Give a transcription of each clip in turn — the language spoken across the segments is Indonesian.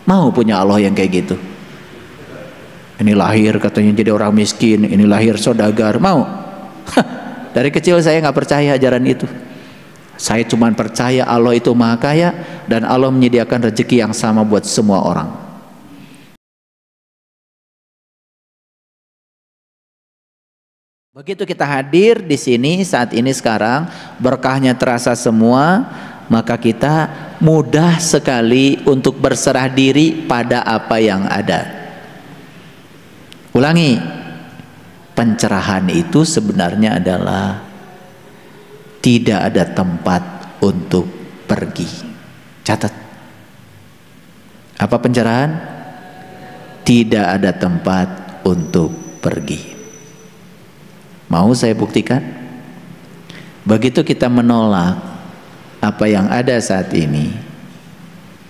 Mau punya Allah yang kayak gitu? Ini lahir katanya jadi orang miskin, ini lahir saudagar, mau? Dari kecil saya nggak percaya ajaran itu. Saya cuma percaya Allah itu maha kaya dan Allah menyediakan rezeki yang sama buat semua orang. Begitu kita hadir di sini saat ini sekarang, berkahnya terasa semua, maka kita mudah sekali untuk berserah diri pada apa yang ada. Ulangi, pencerahan itu sebenarnya adalah tidak ada tempat untuk pergi. Catat. Apa pencerahan? Tidak ada tempat untuk pergi. Mau saya buktikan? Begitu kita menolak apa yang ada saat ini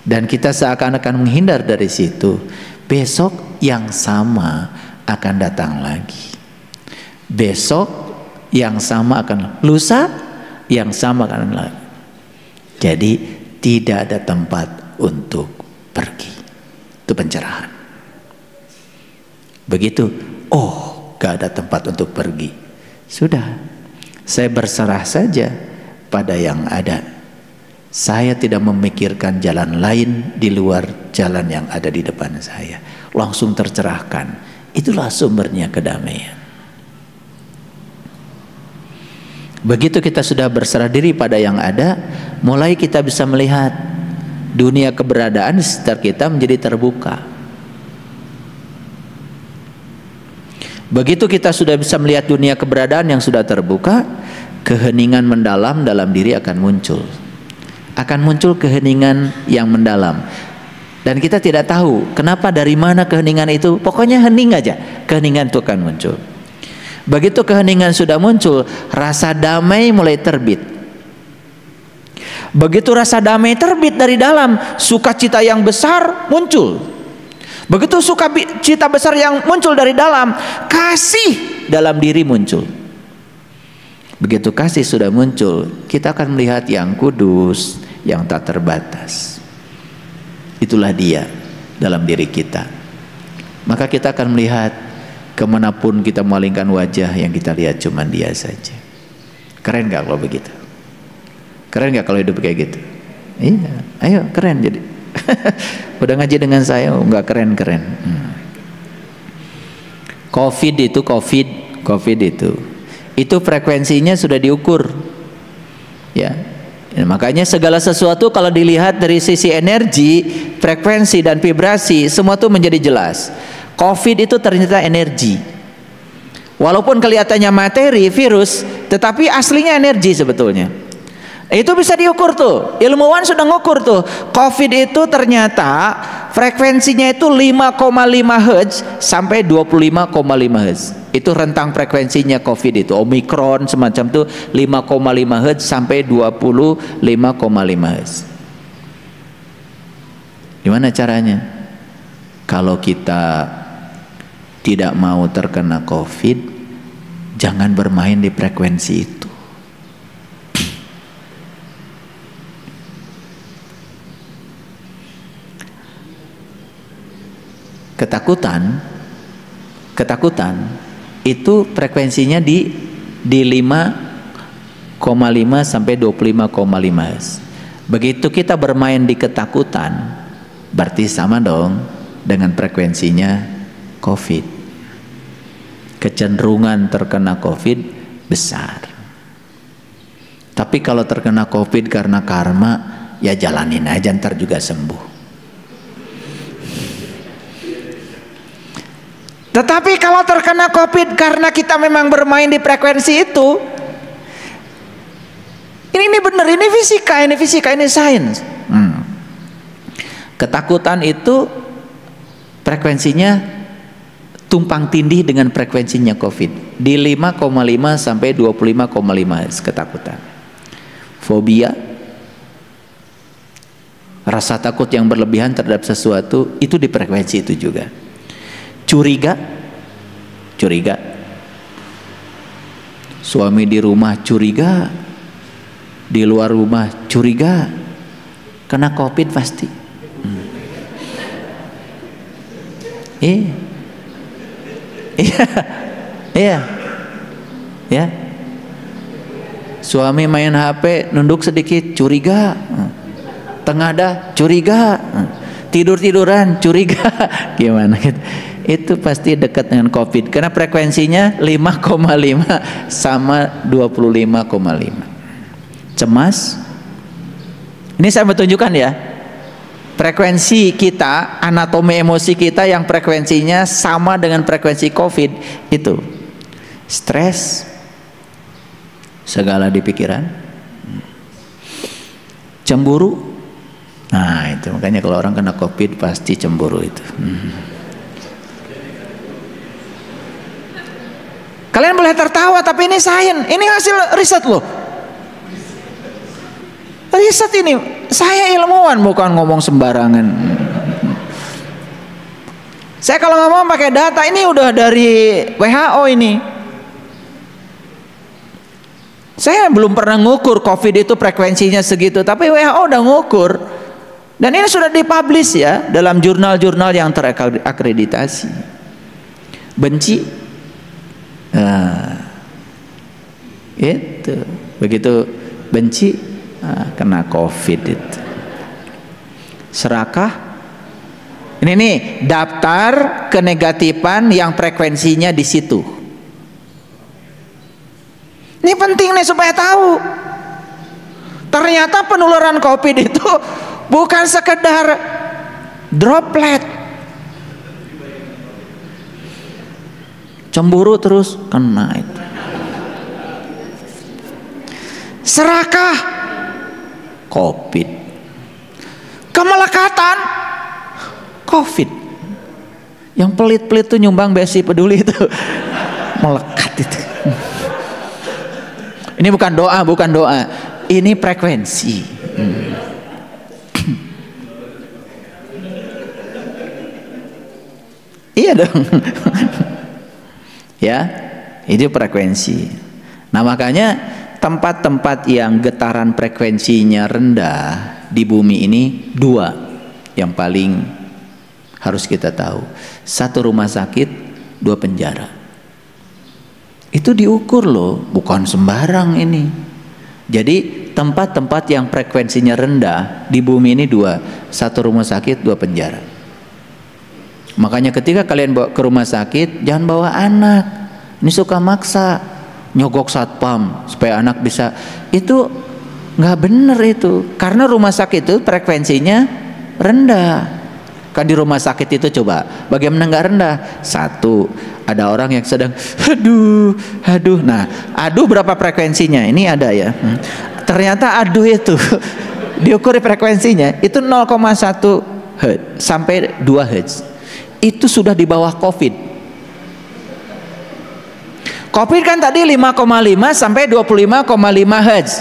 dan kita seakan-akan menghindar dari situ, besok yang sama akan datang lagi. Besok yang sama akan, lusa yang sama akan lagi. Jadi tidak ada tempat untuk pergi. Itu pencerahan. Begitu, oh, gak ada tempat untuk pergi. Sudah, saya berserah saja pada yang ada. Saya tidak memikirkan jalan lain di luar jalan yang ada di depan saya. Langsung tercerahkan. Itulah sumbernya kedamaian. Begitu kita sudah berserah diri pada yang ada, mulai kita bisa melihat dunia keberadaan di sekitar kita menjadi terbuka. Begitu kita sudah bisa melihat dunia keberadaan yang sudah terbuka, keheningan mendalam dalam diri akan muncul. Akan muncul keheningan yang mendalam. Dan kita tidak tahu kenapa, dari mana keheningan itu. Pokoknya hening aja, keheningan itu akan muncul. Begitu keheningan sudah muncul, rasa damai mulai terbit. Begitu rasa damai terbit dari dalam, sukacita yang besar muncul. Begitu sukacita besar yang muncul dari dalam, kasih dalam diri muncul. Begitu kasih sudah muncul, kita akan melihat yang kudus, yang tak terbatas. Itulah dia dalam diri kita. Maka kita akan melihat kemanapun kita malingkan wajah, yang kita lihat cuma dia saja. Keren gak kalau begitu? Keren gak kalau hidup kayak gitu? Iya, ayo keren jadi. Udah ngaji dengan saya, nggak keren-keren. COVID itu frekuensinya sudah diukur, ya. Makanya segala sesuatu kalau dilihat dari sisi energi, frekuensi dan vibrasi, semua itu menjadi jelas. COVID itu ternyata energi. Walaupun kelihatannya materi, virus, tetapi aslinya energi sebetulnya. Itu bisa diukur tuh, ilmuwan sudah ngukur tuh. COVID itu ternyata frekuensinya itu 5,5 Hz sampai 25,5 Hz. Itu rentang frekuensinya COVID itu. Omikron semacam tuh 5,5 Hz sampai 25,5 Hz. Gimana caranya? Kalau kita tidak mau terkena COVID, jangan bermain di frekuensi itu. Ketakutan itu frekuensinya di 5,5 sampai 25,5 Hz. Begitu kita bermain di ketakutan, berarti sama dong dengan frekuensinya COVID. Kecenderungan terkena COVID besar. Tapi kalau terkena COVID karena karma, ya jalanin aja, ntar juga sembuh. Tetapi kalau terkena COVID karena kita memang bermain di frekuensi itu, ini benar, ini fisika, ini sains. Ketakutan itu frekuensinya tumpang tindih dengan frekuensinya COVID di 5,5 sampai 25,5 ketakutan. Fobia, rasa takut yang berlebihan terhadap sesuatu, itu di frekuensi itu juga. Curiga, suami di rumah curiga, di luar rumah curiga, kena COVID pasti. Iya. Iya. Iya. Ya. Suami main HP, nunduk sedikit, curiga. Tengah dah, curiga. Tidur-tiduran, curiga. Gimana gitu. Itu pasti dekat dengan COVID karena frekuensinya 5,5 sama 25,5. Cemas. Ini saya mau tunjukkan ya. Frekuensi kita, anatomi emosi kita yang frekuensinya sama dengan frekuensi COVID itu. Stres, segala di pikiran, cemburu. Nah itu makanya kalau orang kena COVID pasti cemburu itu. Kalian boleh tertawa tapi ini sains, ini hasil riset loh. Riset ini, saya ilmuwan bukan ngomong sembarangan. Saya kalau ngomong pakai data, ini udah dari WHO ini. Saya belum pernah ngukur COVID itu frekuensinya segitu, tapi WHO udah ngukur. Dan ini sudah dipublish ya dalam jurnal-jurnal yang terakreditasi. Benci, itu begitu benci, kena COVID itu. Serakah, ini nih daftar kenegatifan yang frekuensinya di situ. Ini penting nih supaya tahu. Ternyata penularan COVID itu bukan sekedar droplet. Cemburu terus kena itu. Serakah, COVID. Kemelekatan, COVID. Yang pelit-pelit tuh nyumbang BSI Peduli itu melekat itu. Ini bukan doa, ini frekuensi. Iya dong. Ya, itu frekuensi. Nah makanya tempat-tempat yang getaran frekuensinya rendah di bumi ini dua yang paling harus kita tahu. Satu rumah sakit, dua penjara. Itu diukur loh, bukan sembarang ini. Jadi tempat-tempat yang frekuensinya rendah di bumi ini dua, satu rumah sakit, dua penjara. Makanya ketika kalian bawa ke rumah sakit, jangan bawa anak. Ini suka maksa, nyogok satpam supaya anak bisa. Itu nggak bener itu, karena rumah sakit itu frekuensinya rendah. Kan di rumah sakit itu coba, bagaimana nggak rendah? Satu, ada orang yang sedang aduh. Nah, aduh berapa frekuensinya? Ini ada ya. Ternyata aduh itu diukur frekuensinya itu 0,1 Hz sampai 2 Hz. Itu sudah di bawah COVID. COVID kan tadi 5,5 sampai 25,5 Hz.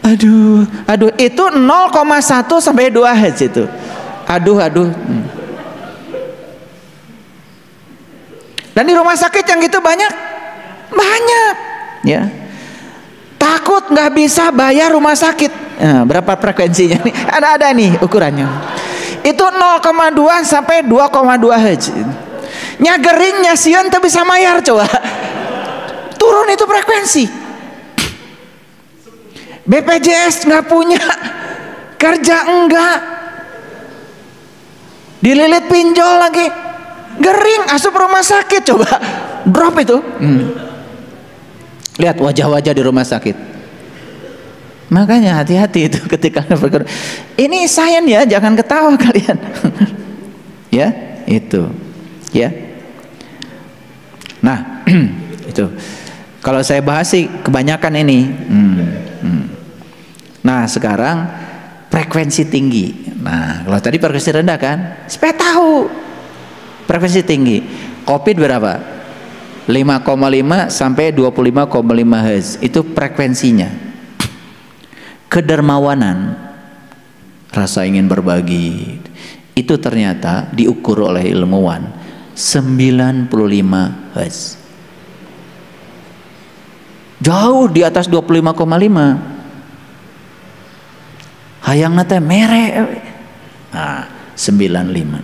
Aduh itu 0,1 sampai 2 Hz itu. Aduh. Dan di rumah sakit yang gitu banyak ya. Takut nggak bisa bayar rumah sakit. Nah, berapa frekuensinya nih? Ada nih ukurannya. Itu 0,2 sampai 2,2 Hz. Nyagerin nyasian tuh bisa bayar coba. Turun itu frekuensi. BPJS nggak punya, kerja enggak, dililit pinjol lagi, gering asup rumah sakit coba drop itu. Lihat wajah-wajah di rumah sakit. Makanya hati-hati itu ketika bergerak. Ini sains ya, jangan ketawa kalian. Ya itu ya. Nah itu kalau saya bahas sih kebanyakan ini. Nah sekarang frekuensi tinggi. Nah kalau tadi frekuensi rendah kan, supaya tahu frekuensi tinggi. COVID berapa? 5,5 sampai 25,5 Hz. Itu frekuensinya. Kedermawanan, rasa ingin berbagi, itu ternyata diukur oleh ilmuwan 95 Hz. Jauh di atas 25,5. Hayang nate mere. Nah, 95.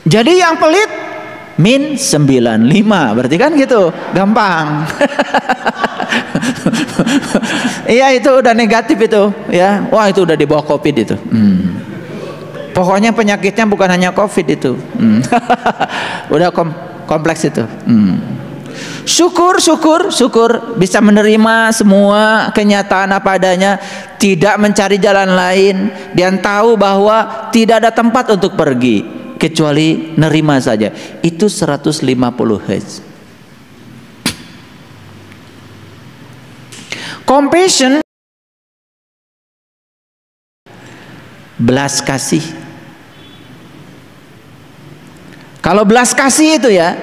Jadi yang pelit min 95, berarti kan gitu, gampang. Iya, itu udah negatif itu, ya. Wah, itu udah di bawah COVID itu. Pokoknya penyakitnya bukan hanya COVID itu. Udah kompleks itu. Syukur bisa menerima semua kenyataan apa adanya, tidak mencari jalan lain, dan tahu bahwa tidak ada tempat untuk pergi kecuali nerima saja. Itu 150 Hz. Compassion, belas kasih. Kalau belas kasih itu ya,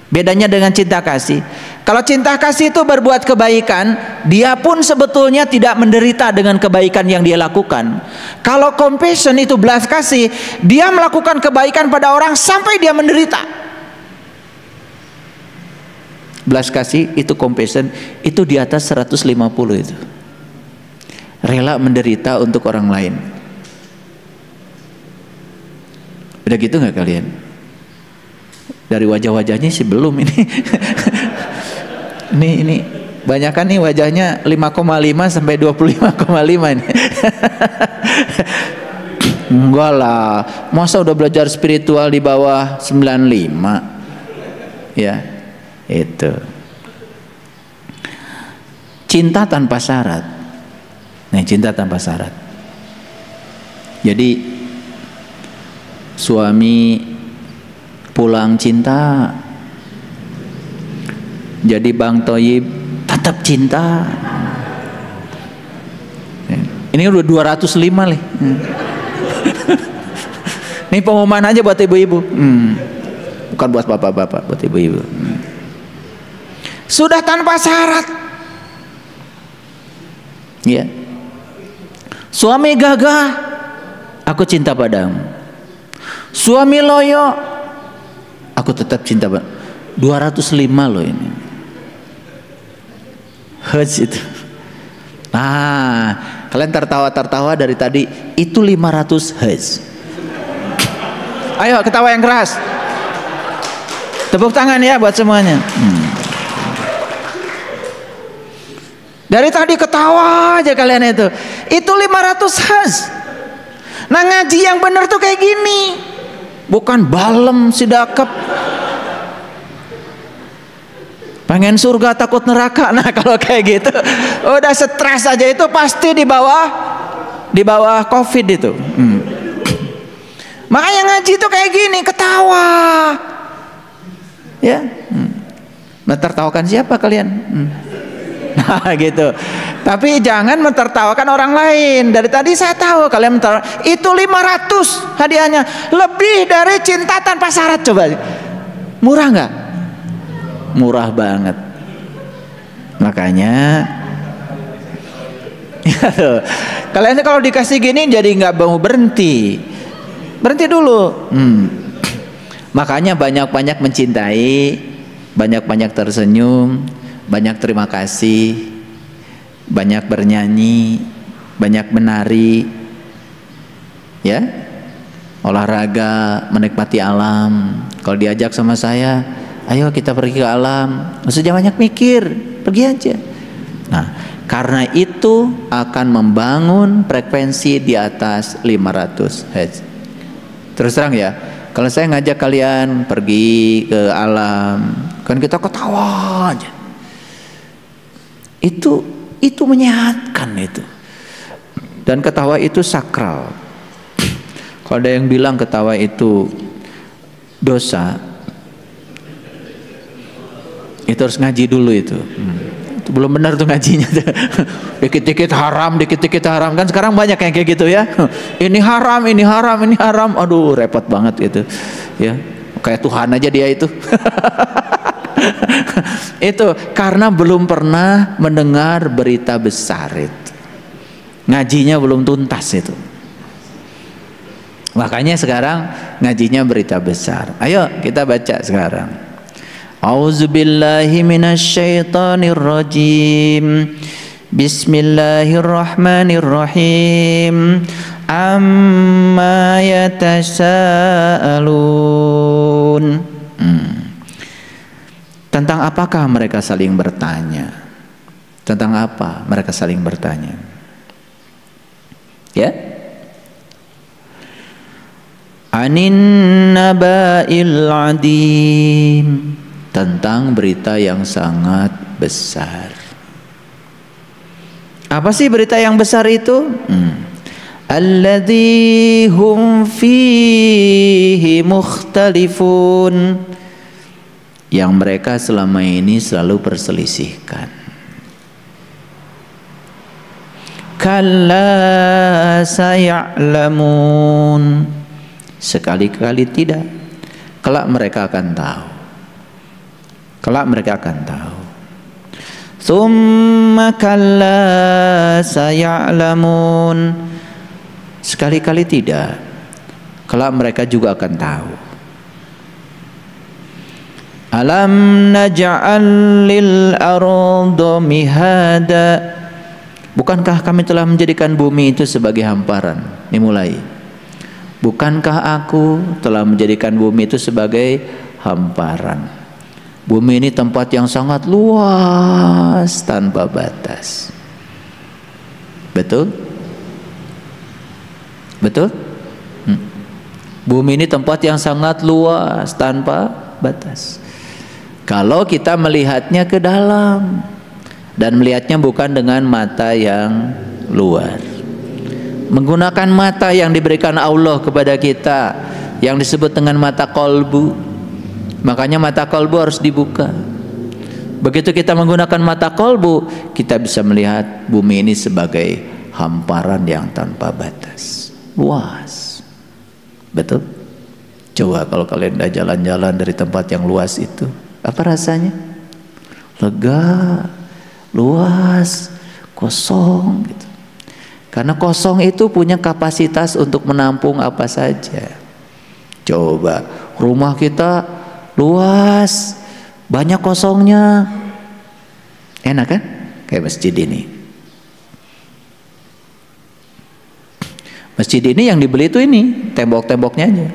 bedanya dengan cinta kasih. Kalau cinta kasih itu berbuat kebaikan, dia pun sebetulnya tidak menderita dengan kebaikan yang dia lakukan. Kalau compassion itu belas kasih, dia melakukan kebaikan pada orang sampai dia menderita. Belas kasih itu compassion, itu di atas 150 itu. Rela menderita untuk orang lain. Udah gitu nggak kalian? Dari wajah-wajahnya sih belum ini. Ini banyakan nih wajahnya 5,5 sampai 25,5 ini. Enggak lah, masa udah belajar spiritual di bawah 95? Ya, itu. Cinta tanpa syarat. Nah, cinta tanpa syarat. Jadi suami pulang cinta, jadi Bang Toyib tetap cinta. Ini udah 205 nih. Ini pengumuman aja buat ibu-ibu, bukan buat bapak-bapak, buat ibu-ibu. Sudah tanpa syarat. Ya. Suami gagah, aku cinta padamu. Suami loyo, aku tetap cinta padamu. 205 loh ini. Hertz itu. Nah, kalian tertawa-tertawa dari tadi, itu 500 Hz. Ayo ketawa yang keras. Tepuk tangan ya buat semuanya. Dari tadi ketawa aja kalian itu. Itu 500 Hz. Nah, ngaji yang bener tuh kayak gini. Bukan balem sidakep. Pengen surga takut neraka. Nah, kalau kayak gitu udah stres aja, itu pasti di bawah COVID itu. Makanya ngaji itu kayak gini, ketawa. Ya. Mentertawakan siapa kalian? Nah, gitu. Tapi jangan mentertawakan orang lain. Dari tadi saya tahu kalian mentertawakan. Itu 500 hadiahnya, lebih dari cinta tanpa syarat. Coba, murah nggak? Murah banget. Makanya kalian kalau dikasih gini jadi nggak mau berhenti dulu. Makanya banyak-banyak mencintai, banyak-banyak tersenyum, banyak terima kasih, banyak bernyanyi, banyak menari, ya, olahraga, menikmati alam. Kalau diajak sama saya, ayo kita pergi ke alam, nggak usah banyak mikir, pergi aja. Nah, karena itu akan membangun frekuensi di atas 500 Hz. Terus terang ya, kalau saya ngajak kalian pergi ke alam, kan kita ketawa aja. Itu menyehatkan itu. Dan ketawa itu sakral. Kalau ada yang bilang ketawa itu dosa, itu harus ngaji dulu itu. Itu belum benar tuh ngajinya. Dikit-dikit haram, dikit-dikit haram. Kan sekarang banyak yang kayak gitu ya. Ini haram, ini haram, ini haram. Aduh, repot banget gitu. Ya, kayak Tuhan aja dia itu. Itu karena belum pernah mendengar berita besar itu. Ngajinya belum tuntas itu. Makanya sekarang ngajinya berita besar. Ayo kita baca sekarang. A'udzubillahi minasyaitonirrajim. Bismillahirrahmanirrahim. amma yatasaalun. Tentang apakah mereka saling bertanya? Tentang apa mereka saling bertanya? Ya? Anin naba'il adim, tentang berita yang sangat besar. Apa sih berita yang besar itu? Alladzi hum fihi mukhtalifun, yang mereka selama ini selalu perselisihkan. Kalla saya'lamun, sekali-kali tidak, kelak mereka akan tahu. Kelak mereka akan tahu. Tsumma kalla saya'lamun, sekali-kali tidak, kelak mereka juga akan tahu. Alam naj'al lil ardi mihada, bukankah kami telah menjadikan bumi itu sebagai hamparan? Ini mulai. Bukankah aku telah menjadikan bumi itu sebagai hamparan? Bumi ini tempat yang sangat luas tanpa batas. Betul? Betul? Bumi ini tempat yang sangat luas tanpa batas. Kalau kita melihatnya ke dalam dan melihatnya bukan dengan mata yang luar, menggunakan mata yang diberikan Allah kepada kita, yang disebut dengan mata kolbu. Makanya mata kolbu harus dibuka. Begitu kita menggunakan mata kolbu, kita bisa melihat bumi ini sebagai hamparan yang tanpa batas, luas. Betul? Coba kalau kalian udah jalan-jalan dari tempat yang luas itu, apa rasanya? Lega, luas, kosong gitu. Karena kosong itu punya kapasitas untuk menampung apa saja. Coba rumah kita luas, banyak kosongnya, enak kan? Kayak masjid ini. Masjid ini yang dibeli itu ini tembok-temboknya aja,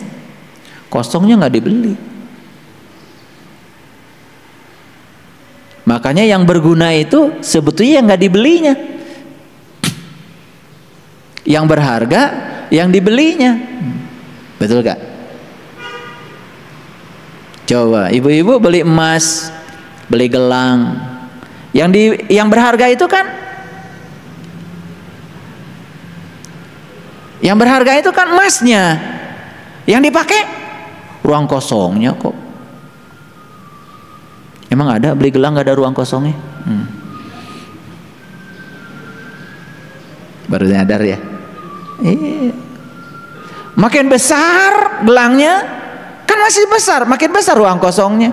kosongnya nggak dibeli. Makanya yang berguna itu sebetulnya yang nggak dibelinya, yang berharga yang dibelinya. Betul gak? Coba ibu-ibu beli emas, beli gelang, yang berharga itu kan, yang berharga itu kan emasnya, yang dipakai ruang kosongnya kok. Emang ada beli gelang gak ada ruang kosongnya? Baru nyadar ya. Makin besar gelangnya, kan masih besar, makin besar ruang kosongnya,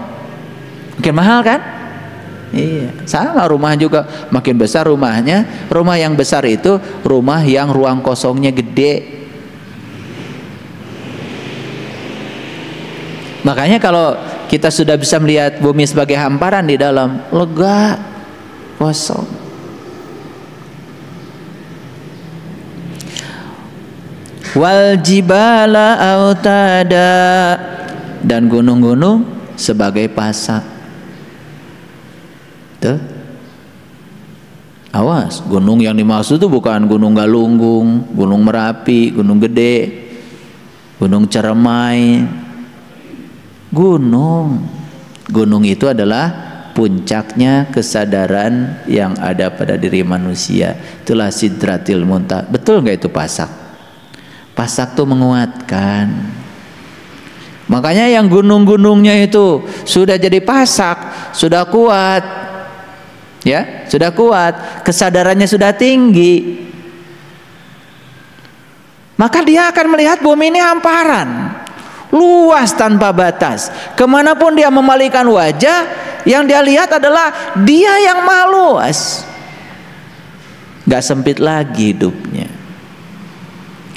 makin mahal kan? Iya, sama rumah juga, makin besar rumahnya, rumah yang besar itu rumah yang ruang kosongnya gede. Makanya kalau kita sudah bisa melihat bumi sebagai hamparan di dalam, lega, kosong. Wal jibala autada, dan gunung-gunung sebagai pasak. Tuh. Awas, gunung yang dimaksud itu bukan gunung Galunggung, gunung Merapi, gunung Gede, gunung Ciremai. Gunung itu adalah puncaknya kesadaran yang ada pada diri manusia. Itulah Sidratil Muntaha. Betul nggak itu pasak? Pasak tuh menguatkan. Makanya yang gunung-gunungnya itu sudah jadi pasak, sudah kuat, ya, sudah kuat, kesadarannya sudah tinggi, maka dia akan melihat bumi ini hamparan, luas tanpa batas. Kemanapun dia memalingkan wajah, yang dia lihat adalah dia yang maha luas, gak sempit lagi hidupnya.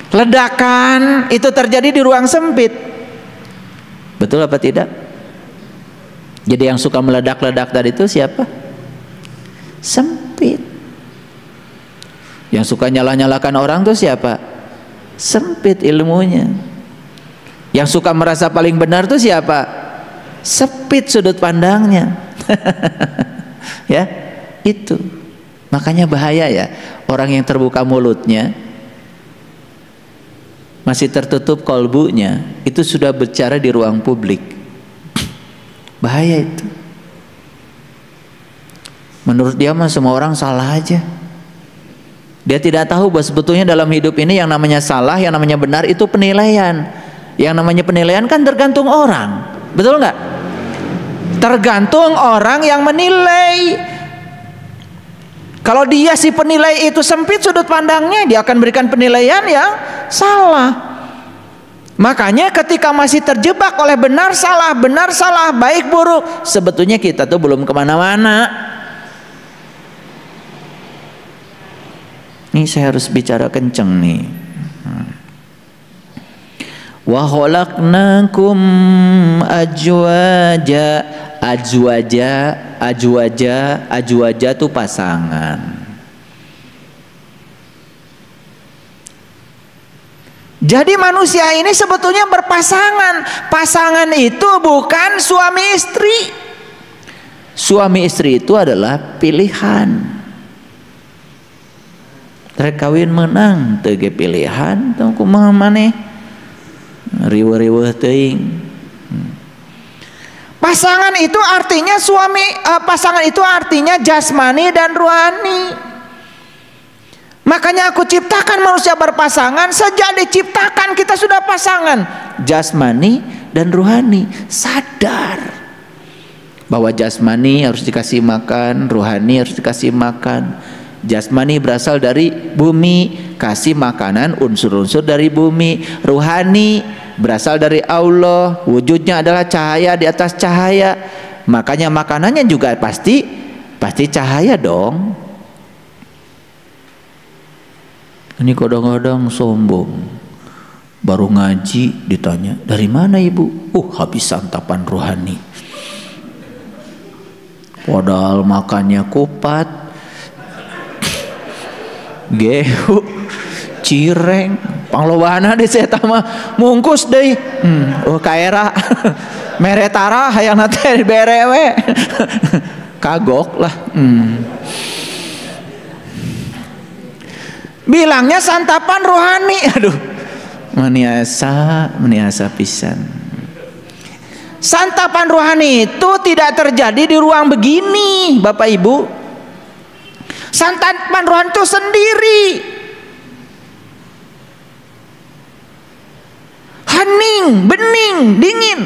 Ledakan itu terjadi di ruang sempit. Betul apa tidak? Jadi yang suka meledak-ledak tadi itu siapa? Sempit. Yang suka nyala-nyalakan orang tuh siapa? Sempit ilmunya. Yang suka merasa paling benar itu siapa? Sempit sudut pandangnya. Ya, itu. Makanya bahaya ya, orang yang terbuka mulutnya masih tertutup kolbunya, itu sudah bicara di ruang publik. Bahaya itu. Menurut dia mah semua orang salah aja. Dia tidak tahu bahwa sebetulnya dalam hidup ini yang namanya salah, yang namanya benar itu penilaian. Yang namanya penilaian kan tergantung orang. Betul nggak? Tergantung orang yang menilai. Kalau dia si penilai itu sempit sudut pandangnya, dia akan berikan penilaian yang salah. Makanya ketika masih terjebak oleh benar salah, baik buruk, sebetulnya kita tuh belum kemana-mana. Ini saya harus bicara kenceng nih. Wa khalaqnakum azwaja. Azwaja itu pasangan. Jadi manusia ini sebetulnya berpasangan. Pasangan itu bukan suami istri. Suami istri itu adalah pilihan. Rek kawin menang teu pilihan tong kumaha maneh riweuh-riweuh teuing. Pasangan itu artinya pasangan itu artinya jasmani dan rohani. Makanya aku ciptakan manusia berpasangan, sejak diciptakan kita sudah pasangan jasmani dan rohani. Sadar bahwa jasmani harus dikasih makan, rohani harus dikasih makan. Jasmani berasal dari bumi, kasih makanan unsur-unsur dari bumi. Ruhani berasal dari Allah, wujudnya adalah cahaya di atas cahaya. Makanya makanannya juga pasti cahaya dong. Ini kadang-kadang sombong. Baru ngaji ditanya, "Dari mana Ibu?" Habis santapan rohani. Padahal makannya kupat, gehu, cireng, panglobana deh saya mah mungkus deh. Kaera meretara hayang nate berewe. Kagok lah. Bilangnya santapan rohani. Aduh, meniasa pisan. Santapan rohani itu tidak terjadi di ruang begini, Bapak Ibu. Santapan rohani itu sendiri, hening, bening, dingin.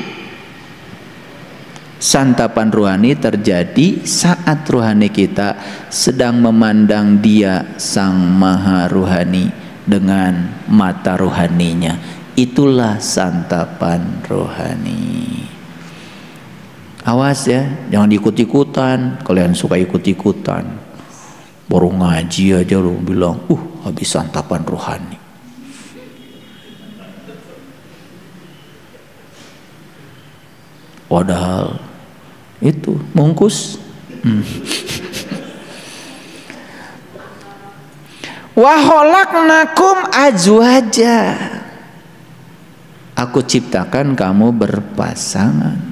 Santapan rohani terjadi saat rohani kita sedang memandang Dia Sang Maha Rohani dengan mata rohaninya. Itulah santapan rohani. Awas ya, jangan ikut-ikutan. Kalian suka ikut-ikutan, baru ngaji aja lu bilang habis santapan rohani. Padahal itu mungkus. Wa khalaqnakum azwaja. Aku ciptakan kamu berpasangan.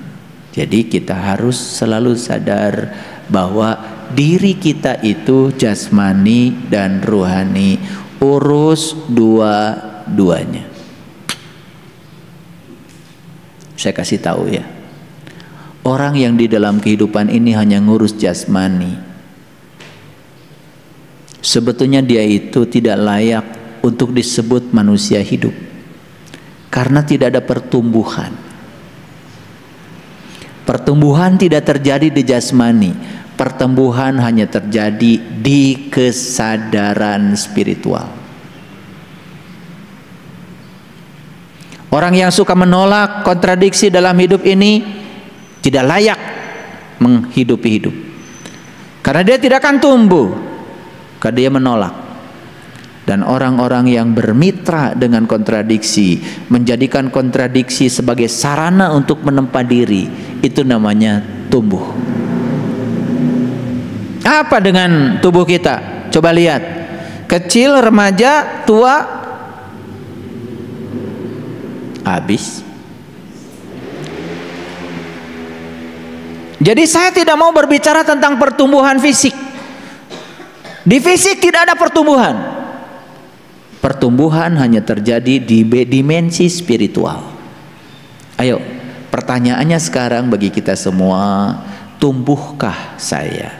Jadi kita harus selalu sadar bahwa diri kita itu jasmani dan rohani, urus dua-duanya. Saya kasih tahu ya, orang yang di dalam kehidupan ini hanya ngurus jasmani, sebetulnya dia itu tidak layak untuk disebut manusia hidup, karena tidak ada pertumbuhan. Pertumbuhan tidak terjadi di jasmani, pertumbuhan hanya terjadi di kesadaran spiritual. Orang yang suka menolak kontradiksi dalam hidup ini tidak layak menghidupi hidup, karena dia tidak akan tumbuh, karena dia menolak. Dan orang-orang yang bermitra dengan kontradiksi, menjadikan kontradiksi sebagai sarana untuk menempa diri, itu namanya tumbuh. Apa dengan tubuh kita? Coba lihat, kecil, remaja, tua, habis. Jadi saya tidak mau berbicara tentang pertumbuhan fisik. Di fisik tidak ada pertumbuhan. Pertumbuhan hanya terjadi di dimensi spiritual. Ayo, pertanyaannya sekarang bagi kita semua, tumbuhkah saya?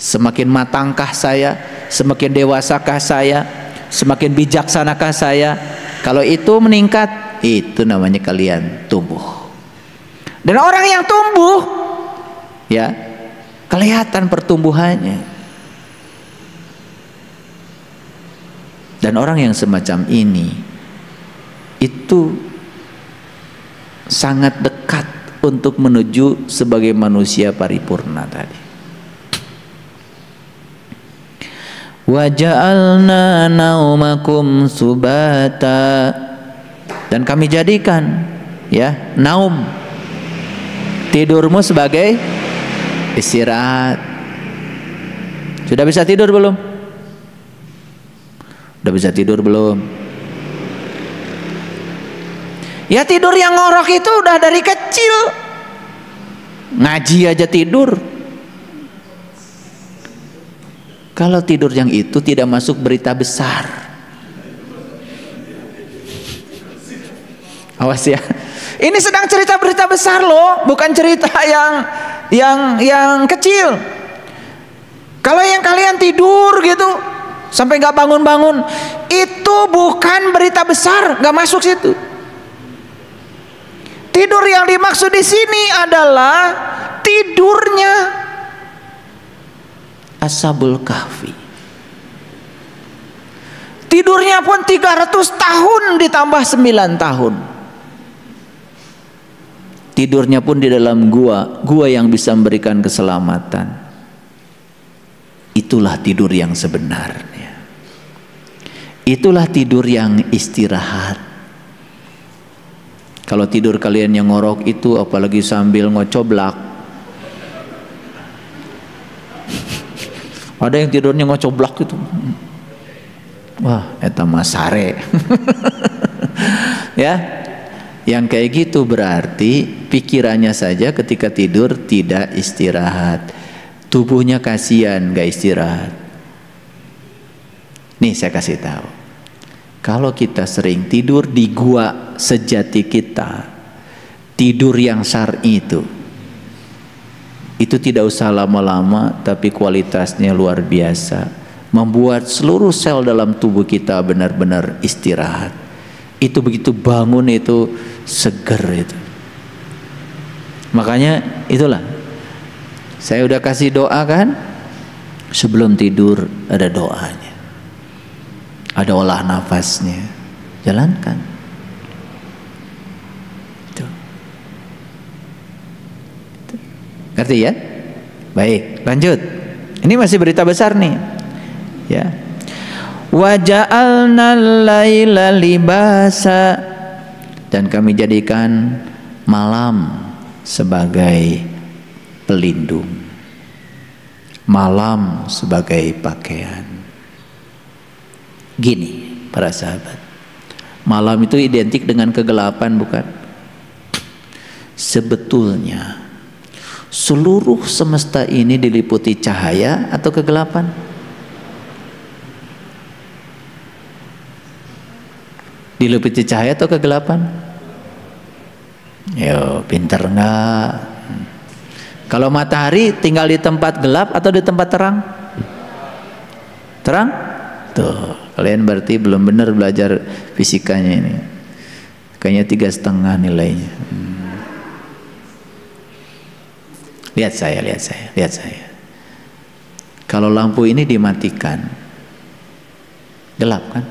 Semakin matangkah saya? Semakin dewasakah saya? Semakin bijaksanakah saya? Kalau itu meningkat, itu namanya kalian tumbuh. Dan orang yang tumbuh, ya, kelihatan pertumbuhannya. Dan orang yang semacam ini itu sangat dekat untuk menuju sebagai manusia paripurna tadi. Wa ja'alna naumakum subata, dan kami jadikan, ya, naum, tidurmu sebagai istirahat. Sudah bisa tidur belum? Udah bisa tidur belum? Ya, tidur yang ngorok itu udah dari kecil. Ngaji aja tidur. Kalau tidur yang itu tidak masuk berita besar. Awas ya. Ini sedang cerita berita besar loh, bukan cerita yang kecil. Kalau yang kalian tidur gitu sampai nggak bangun-bangun, itu bukan berita besar, nggak masuk situ. Tidur yang dimaksud di sini adalah tidurnya Ashabul Kahfi. Tidurnya pun 300 tahun ditambah 9 tahun. Tidurnya pun di dalam gua yang bisa memberikan keselamatan. Itulah tidur yang sebenarnya. Itulah tidur yang istirahat. Kalau tidur kalian yang ngorok itu, apalagi sambil ngocoblak. Ada yang tidurnya ngocoblak itu. Wah, eta mah sare. Ya. Yang kayak gitu berarti pikirannya saja ketika tidur tidak istirahat. Tubuhnya kasihan gak istirahat. Nih saya kasih tahu. Kalau kita sering tidur di gua sejati kita, tidur yang syar'i itu tidak usah lama-lama, tapi kualitasnya luar biasa, membuat seluruh sel dalam tubuh kita benar-benar istirahat. Itu begitu bangun itu seger itu. Makanya itulah saya udah kasih doa kan, sebelum tidur ada doanya, ada olah nafasnya, jalankan. Itu. Ngerti ya? Baik, lanjut. Ini masih berita besar nih, ya. Wa ja'alnal laila libasa, dan kami jadikan malam sebagai pelindung, malam sebagai pakaian. Gini para sahabat, malam itu identik dengan kegelapan, bukan? Sebetulnya seluruh semesta ini diliputi cahaya atau kegelapan? Diliputi cahaya atau kegelapan? Yo, pinter nggak? Kalau matahari tinggal di tempat gelap atau di tempat terang? Terang? Tuh, kalian berarti belum benar belajar fisikanya ini. Kayaknya 3,5 nilainya. Lihat saya. Kalau lampu ini dimatikan, gelap kan?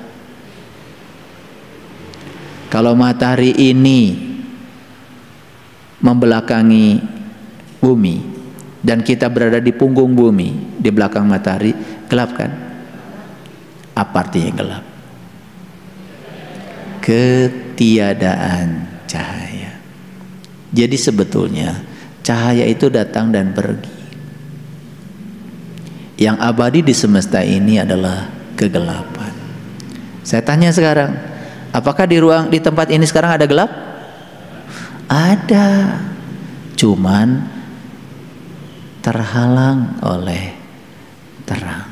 Kalau matahari ini membelakangi bumi dan kita berada di punggung bumi, di belakang matahari, gelap kan? Apa artinya gelap? Ketiadaan cahaya. Jadi sebetulnya cahaya itu datang dan pergi. Yang abadi di semesta ini adalah kegelapan. Saya tanya sekarang, Apakah di tempat ini sekarang ada gelap? Ada. Cuman terhalang oleh terang.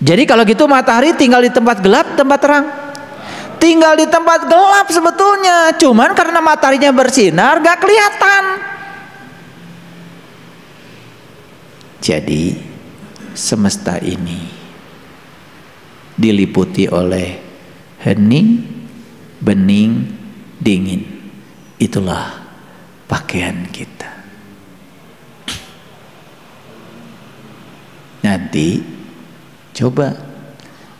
Jadi kalau gitu matahari tinggal di tempat gelap, tempat terang. Tinggal di tempat gelap sebetulnya. Cuman karena mataharinya bersinar gak kelihatan. Jadi semesta ini diliputi oleh hening, bening, dingin. Itulah pakaian kita. Nanti coba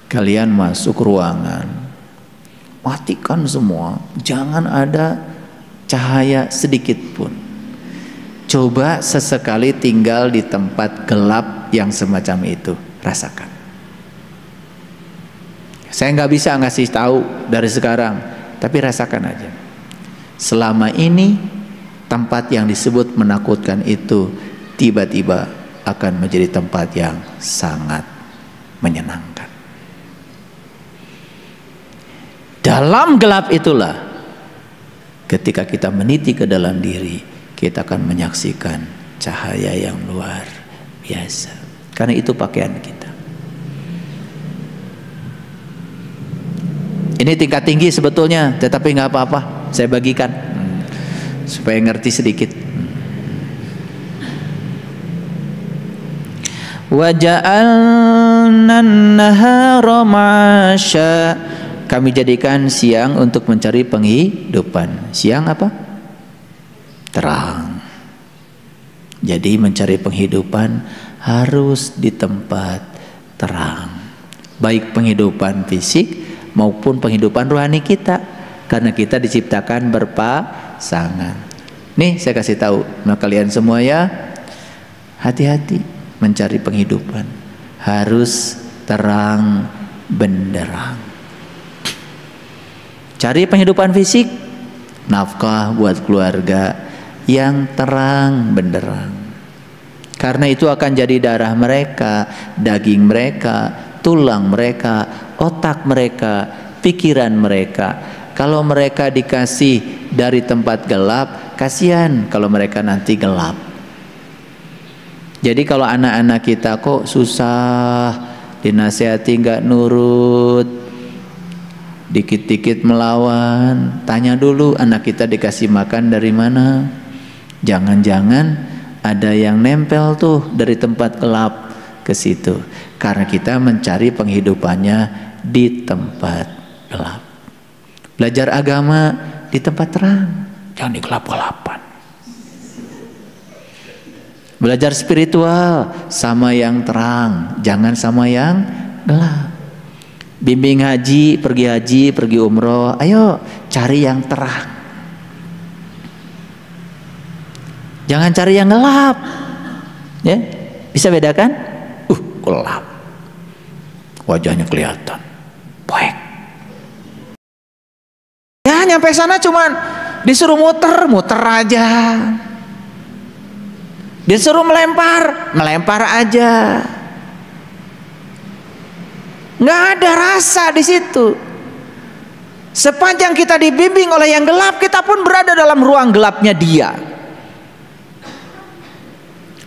kalian masuk ruangan, matikan semua, jangan ada cahaya sedikit pun. Coba sesekali tinggal di tempat gelap yang semacam itu, rasakan. Saya nggak bisa ngasih tahu dari sekarang, tapi rasakan aja. Selama ini tempat yang disebut menakutkan itu tiba-tiba akan menjadi tempat yang sangat menyenangkan. Dalam gelap itulah ketika kita meniti ke dalam diri, kita akan menyaksikan cahaya yang luar biasa. Karena itu pakaian kita. Ini tingkat tinggi sebetulnya, tetapi nggak apa-apa. Saya bagikan supaya ngerti sedikit. Wa ja'alna an-nahara ma'asya. Kami jadikan siang untuk mencari penghidupan. Siang apa? Terang. Jadi mencari penghidupan harus di tempat terang. Baik penghidupan fisik maupun penghidupan rohani kita. Karena kita diciptakan berpasangan. Nih saya kasih tahu sama kalian semua ya. Hati-hati mencari penghidupan. Harus terang benderang. Cari penghidupan fisik, nafkah buat keluarga yang terang benderang. Karena itu akan jadi darah mereka, daging mereka, tulang mereka, otak mereka, pikiran mereka. Kalau mereka dikasih dari tempat gelap, kasihan kalau mereka nanti gelap. Jadi kalau anak-anak kita kok susah, dinasihati nggak nurut, dikit-dikit melawan, tanya dulu anak kita dikasih makan dari mana. Jangan-jangan ada yang nempel tuh dari tempat gelap ke situ. Karena kita mencari penghidupannya di tempat gelap. Belajar agama di tempat terang, jangan di gelap-gelapan. Belajar spiritual sama yang terang, jangan sama yang gelap. Bimbing haji, pergi umroh, ayo cari yang terang. Jangan cari yang gelap. Ya, bisa bedakan? Gelap. Wajahnya kelihatan. Poek. Ya, nyampe sana cuman disuruh muter aja. Disuruh melempar aja. Nggak ada rasa di situ. Sepanjang kita dibimbing oleh yang gelap, kita pun berada dalam ruang gelapnya dia.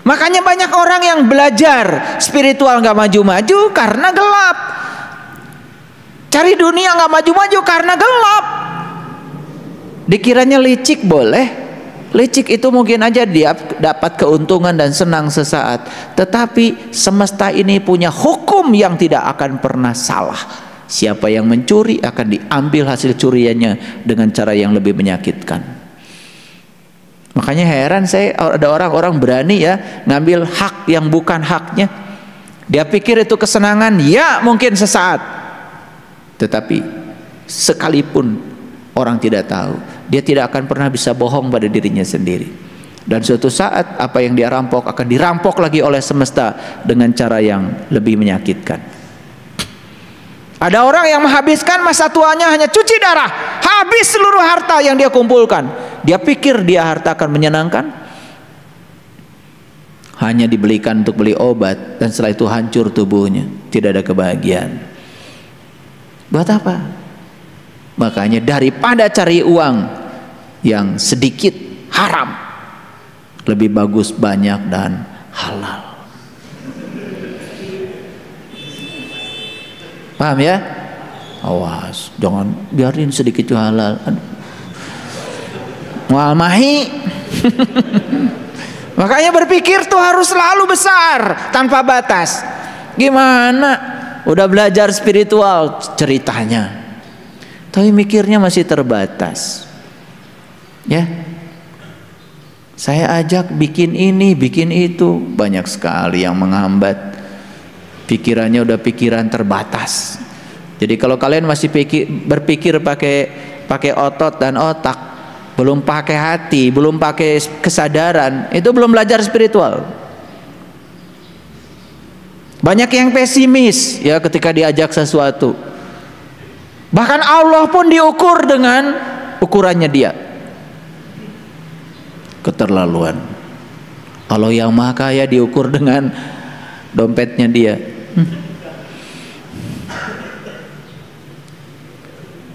Makanya banyak orang yang belajar spiritual nggak maju-maju karena gelap. Cari dunia nggak maju-maju karena gelap. Dikiranya licik boleh. Licik itu mungkin aja dia dapat keuntungan dan senang sesaat. Tetapi semesta ini punya hukum yang tidak akan pernah salah. Siapa yang mencuri akan diambil hasil curiannya dengan cara yang lebih menyakitkan. Makanya heran saya ada orang-orang berani ya ngambil hak yang bukan haknya. Dia pikir itu kesenangan, ya mungkin sesaat. Tetapi sekalipun orang tidak tahu, dia tidak akan pernah bisa bohong pada dirinya sendiri. Dan suatu saat apa yang dia rampok akan dirampok lagi oleh semesta dengan cara yang lebih menyakitkan. Ada orang yang menghabiskan masa tuanya hanya cuci darah, habis seluruh harta yang dia kumpulkan. Dia pikir dia harta akan menyenangkan, hanya dibelikan untuk beli obat dan setelah itu hancur tubuhnya, tidak ada kebahagiaan. Buat apa? Makanya daripada cari uang yang sedikit haram, lebih bagus banyak dan halal. Paham ya? Awas, jangan biarin sedikit halal. Mual mahi. Makanya berpikir tuh harus selalu besar, tanpa batas. Gimana? Udah belajar spiritual ceritanya, tapi mikirnya masih terbatas. Ya, saya ajak bikin ini, bikin itu, banyak sekali yang menghambat. Pikirannya udah pikiran terbatas. Jadi kalau kalian masih berpikir pakai otot dan otak, belum pakai hati, belum pakai kesadaran, itu belum belajar spiritual. Banyak yang pesimis ya ketika diajak sesuatu. Bahkan Allah pun diukur dengan ukurannya dia. Keterlaluan. Kalau yang maha kaya diukur dengan dompetnya dia.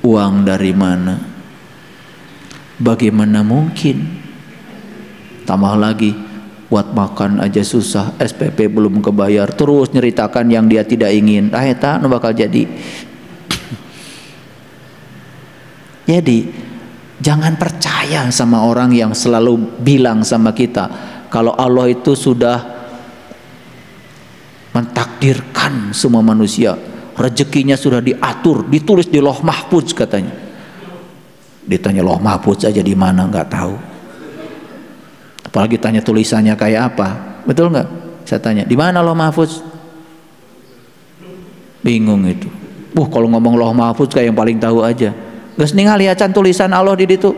Uang dari mana? Bagaimana mungkin? Tambah lagi, buat makan aja susah, SPP belum kebayar, terus nyeritakan yang dia tidak ingin. Eta nu bakal jadi. Jadi jangan percaya sama orang yang selalu bilang sama kita kalau Allah itu sudah mentakdirkan semua manusia, rezekinya sudah diatur, ditulis di Lauh Mahfuz katanya. Ditanya Lauh Mahfuz aja di mana nggak tahu. Apalagi tanya tulisannya kayak apa, betul nggak? Saya tanya di mana Lauh Mahfuz? Bingung itu. Kalau ngomong Lauh Mahfuz kayak yang paling tahu aja. Geus ningali acan tulisan Allah di ditu.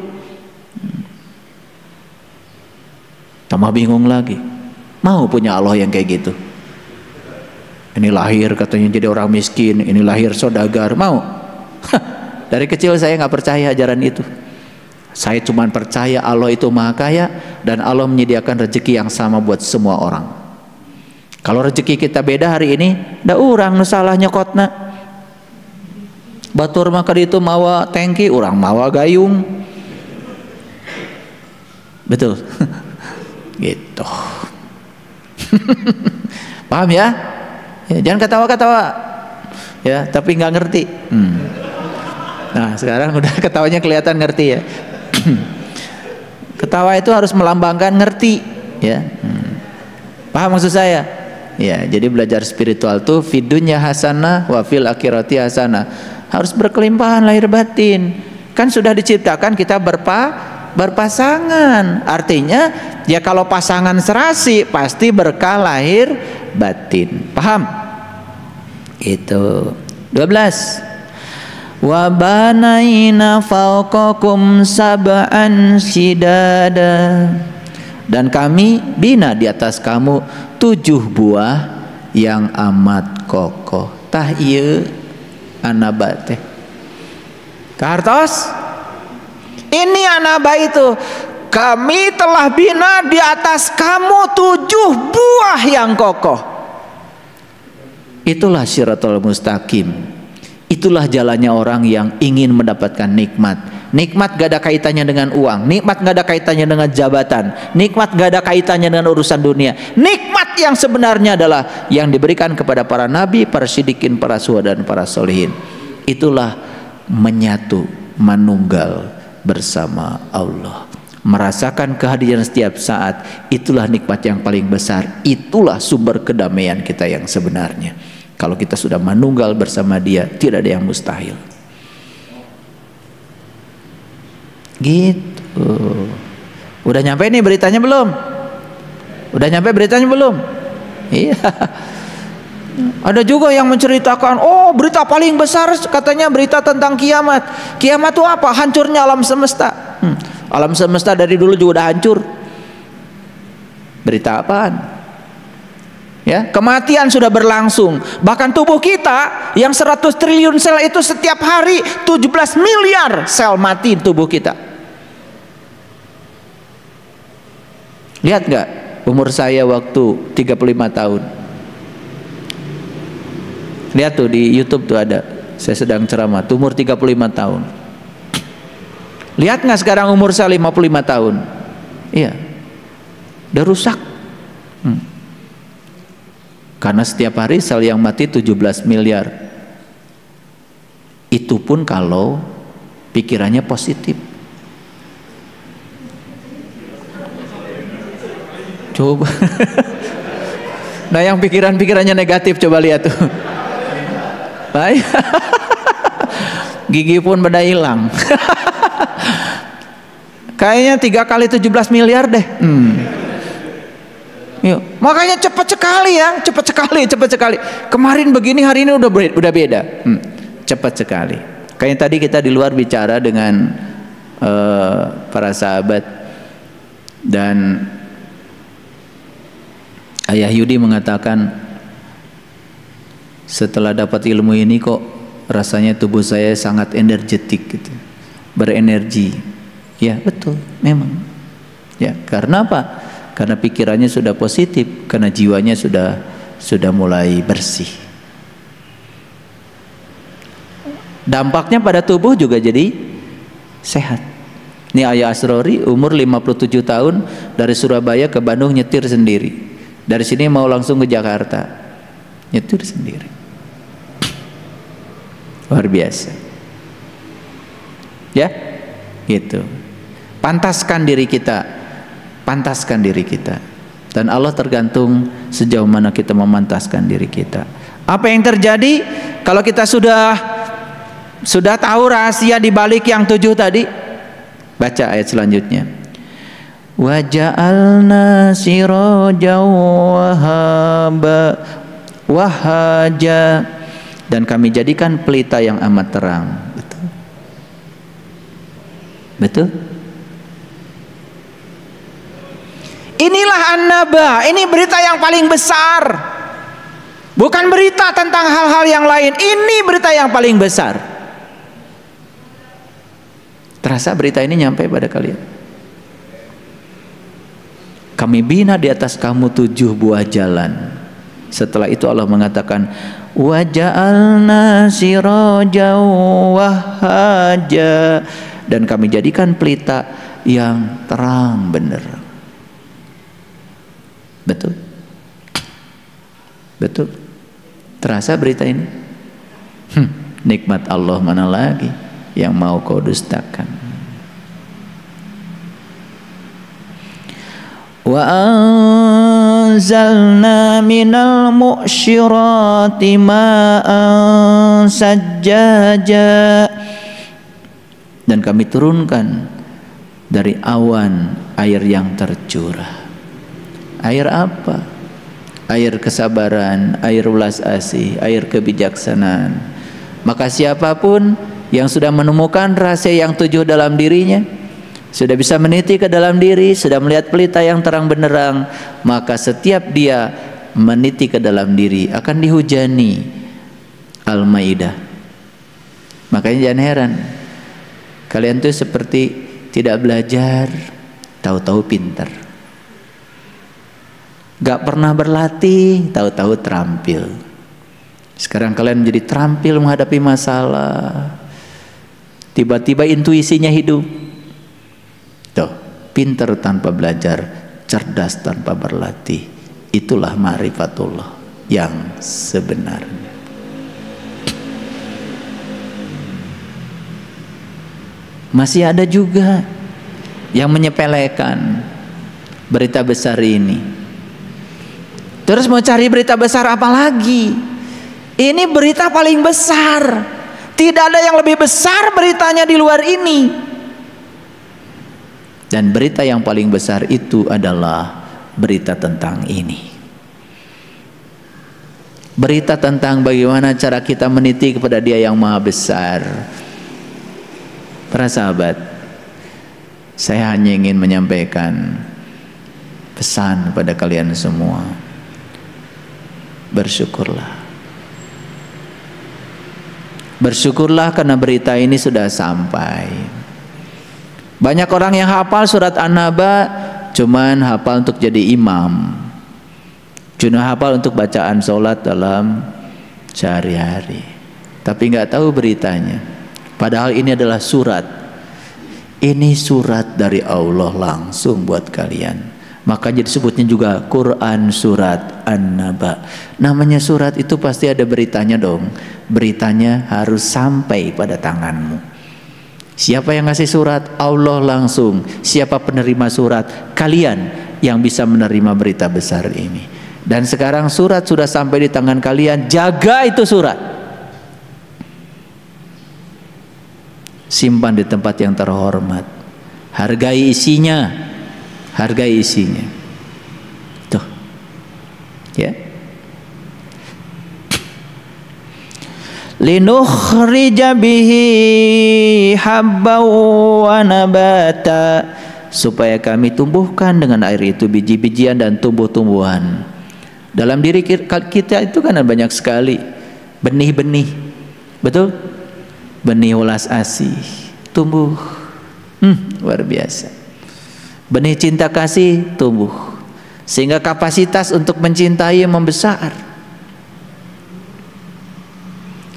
Tambah bingung lagi. Mau punya Allah yang kayak gitu. Ini lahir katanya jadi orang miskin, ini lahir saudagar, mau? Dari kecil saya nggak percaya ajaran itu. Saya cuma percaya Allah itu maha kaya dan Allah menyediakan rezeki yang sama buat semua orang. Kalau rezeki kita beda hari ini, da urang nu salah nyokotna. Batur maka itu mawa tangki, orang mawa gayung. Betul. Gitu. Paham ya? Ya, jangan ketawa-ketawa ya, tapi nggak ngerti. Nah sekarang udah ketawanya kelihatan ngerti ya. Ketawa itu harus melambangkan ngerti ya. Paham maksud saya? Ya, jadi belajar spiritual tuh fidunya hasanah wa fil akhirati hasanah, harus berkelimpahan lahir batin. Kan sudah diciptakan kita berpasangan, artinya ya kalau pasangan serasi pasti berkah lahir batin. Paham? Itu 12. Wa banaina fawqakum sab'an shidada, dan kami bina di atas kamu 7 buah yang amat kokoh. Tah ieu anaba teh kartos ini anaba itu, kami telah bina di atas kamu 7 buah yang kokoh. Itulah Shiratal Mustaqim. Itulah jalannya orang yang ingin mendapatkan nikmat. Nikmat gak ada kaitannya dengan uang, nikmat gak ada kaitannya dengan jabatan, nikmat gak ada kaitannya dengan urusan dunia. Nikmat yang sebenarnya adalah yang diberikan kepada para nabi, para siddiqin, para syuhada dan para solihin. Itulah menyatu, manunggal bersama Allah, merasakan kehadiran setiap saat. Itulah nikmat yang paling besar. Itulah sumber kedamaian kita yang sebenarnya. Kalau kita sudah manunggal bersama Dia, tidak ada yang mustahil. Gitu. Udah nyampe nih beritanya belum? Udah nyampe beritanya belum? Iya. Ada juga yang menceritakan, oh berita paling besar katanya berita tentang kiamat. Kiamat itu apa? Hancurnya alam semesta. Alam semesta dari dulu juga udah hancur. Berita apaan? Ya, kematian sudah berlangsung. Bahkan tubuh kita yang 100 triliun sel itu setiap hari 17 miliar sel mati tubuh kita. Lihat nggak umur saya waktu 35 tahun? Lihat tuh di YouTube tuh ada saya sedang ceramah, umur 35 tahun. Lihat nggak sekarang umur saya 55 tahun? Iya, udah rusak. Karena setiap hari sel yang mati 17 miliar. Itu pun kalau pikirannya positif. Coba. Nah yang pikirannya negatif coba lihat tuh. Baik. Gigi pun pada hilang. Kayaknya 3 kali 17 miliar deh. Yuk. Makanya cepat sekali ya, cepat sekali. Kemarin begini, hari ini udah beda. Cepat sekali. Kayak tadi kita di luar bicara dengan para sahabat, dan Ayah Yudi mengatakan, setelah dapat ilmu ini kok rasanya tubuh saya sangat energetik gitu, berenergi. Ya betul, memang. Ya, karena apa? Karena pikirannya sudah positif, karena jiwanya sudah mulai bersih. Dampaknya pada tubuh juga jadi sehat. Ini Ayah Asrori umur 57 tahun dari Surabaya ke Bandung nyetir sendiri. Dari sini mau langsung ke Jakarta, nyetir sendiri. Luar biasa. Ya, gitu. Pantaskan diri kita. Dan Allah tergantung sejauh mana kita memantaskan diri kita. Apa yang terjadi kalau kita sudah tahu rahasia di balik yang 7 tadi? Baca ayat selanjutnya. Wa ja'alna sirajan wahaja, dan kami jadikan pelita yang amat terang. Betul? Inilah An-Naba, ini berita yang paling besar. Bukan berita tentang hal-hal yang lain, ini berita yang paling besar. Terasa berita ini nyampe pada kalian? Kami bina di atas kamu 7 buah jalan. Setelah itu Allah mengatakan, wa ja'alna sirajan wahaja, dan kami jadikan pelita yang terang benar. Betul? Betul? Terasa berita ini? Nikmat Allah mana lagi yang mau kau dustakan? Wa anzalna minal mu'syirati ma'an sajjaja, dan kami turunkan dari awan air yang tercurah. Air apa? Air kesabaran, air ulas asih, air kebijaksanaan. Maka siapapun yang sudah menemukan rahasia yang 7 dalam dirinya, sudah bisa meniti ke dalam diri, sudah melihat pelita yang terang benderang, maka setiap dia meniti ke dalam diri akan dihujani. Al-Maidah. Makanya jangan heran kalian tuh seperti tidak belajar, tahu-tahu pintar. Gak pernah berlatih, tahu-tahu terampil. Sekarang kalian menjadi terampil menghadapi masalah. Tiba-tiba intuisinya hidup. Tuh, pintar tanpa belajar, cerdas tanpa berlatih. Itulah ma'rifatullah yang sebenarnya. Masih ada juga yang menyepelekan berita besar ini. Terus mau cari berita besar apa lagi? Ini berita paling besar. Tidak ada yang lebih besar beritanya di luar ini. Dan berita yang paling besar itu adalah berita tentang ini. Berita tentang bagaimana cara kita meniti kepada Dia yang Maha Besar. Para sahabat, saya hanya ingin menyampaikan pesan pada kalian semua. Bersyukurlah. Bersyukurlah karena berita ini sudah sampai. Banyak orang yang hafal surat An-Naba cuman hafal untuk jadi imam, cuma hafal untuk bacaan sholat dalam sehari-hari. tapi nggak tahu beritanya. Padahal ini adalah surat. Ini surat dari Allah langsung buat kalian. Makanya disebutnya juga Quran surat An-Naba. Namanya surat itu pasti ada beritanya dong. Beritanya harus sampai pada tanganmu. Siapa yang ngasih surat? Allah langsung. Siapa penerima surat? Kalian yang bisa menerima berita besar ini. Dan sekarang surat sudah sampai di tangan kalian. Jaga itu surat. Simpan di tempat yang terhormat. Hargai isinya. Hargai isinya. Tuh. Ya. Linukhrija bihi habban wa nabata, supaya kami tumbuhkan dengan air itu biji-bijian dan tumbuh-tumbuhan. Dalam diri kita itu kan ada banyak sekali benih-benih. Betul? Benih ulas asih tumbuh. Luar biasa. Benih cinta kasih tumbuh, sehingga kapasitas untuk mencintai membesar.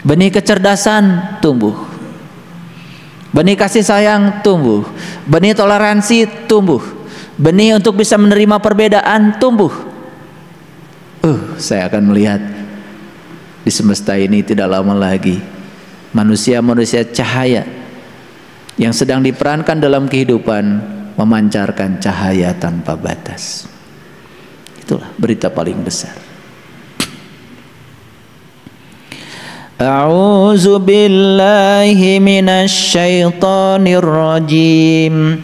Benih kecerdasan tumbuh, benih kasih sayang tumbuh, benih toleransi tumbuh, benih untuk bisa menerima perbedaan tumbuh. Saya akan melihat di semesta ini tidak lama lagi manusia-manusia cahaya yang sedang diperankan dalam kehidupan memancarkan cahaya tanpa batas. Itulah berita paling besar. A'udzu billahi minasy syaithanir rajim.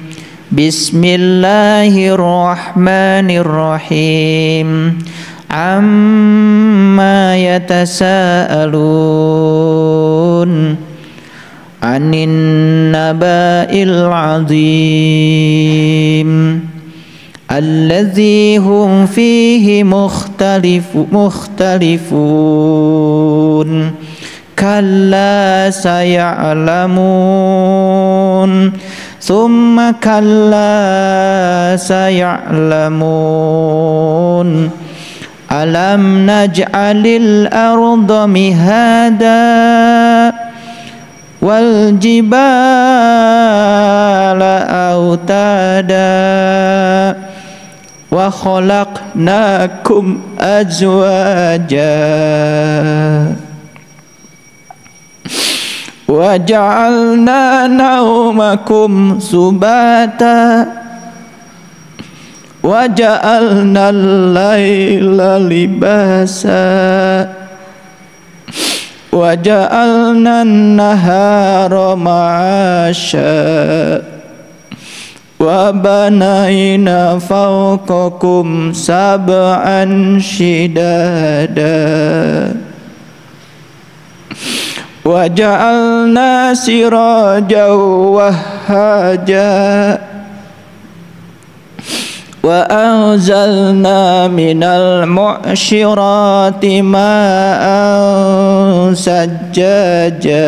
Bismillahirrahmanirrahim. Amma yatasaalun anin naba'il azim alladzi hum fihi mukhtalifun kalla saya'lamun thumma kalla saya'lamun alam naj'alil arda mihada wal jibala autada wa khalaqnakum azwaja wa ja'alna naumakum subata wa ja'alna al-laila libasa wa ja'alna an-nahara ma'asha wa banayna fawqakum sab'an shidada wa ja'alna sirajan wahhaja wa anzalna minal mu'syirati ma'an sajjaja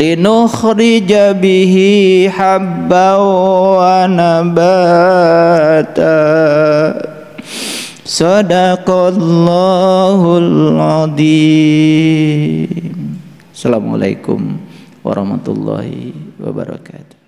linukhrija bihi habban wa nabata. Sadaqallahul azim. Assalamualaikum warahmatullahi wabarakatuh.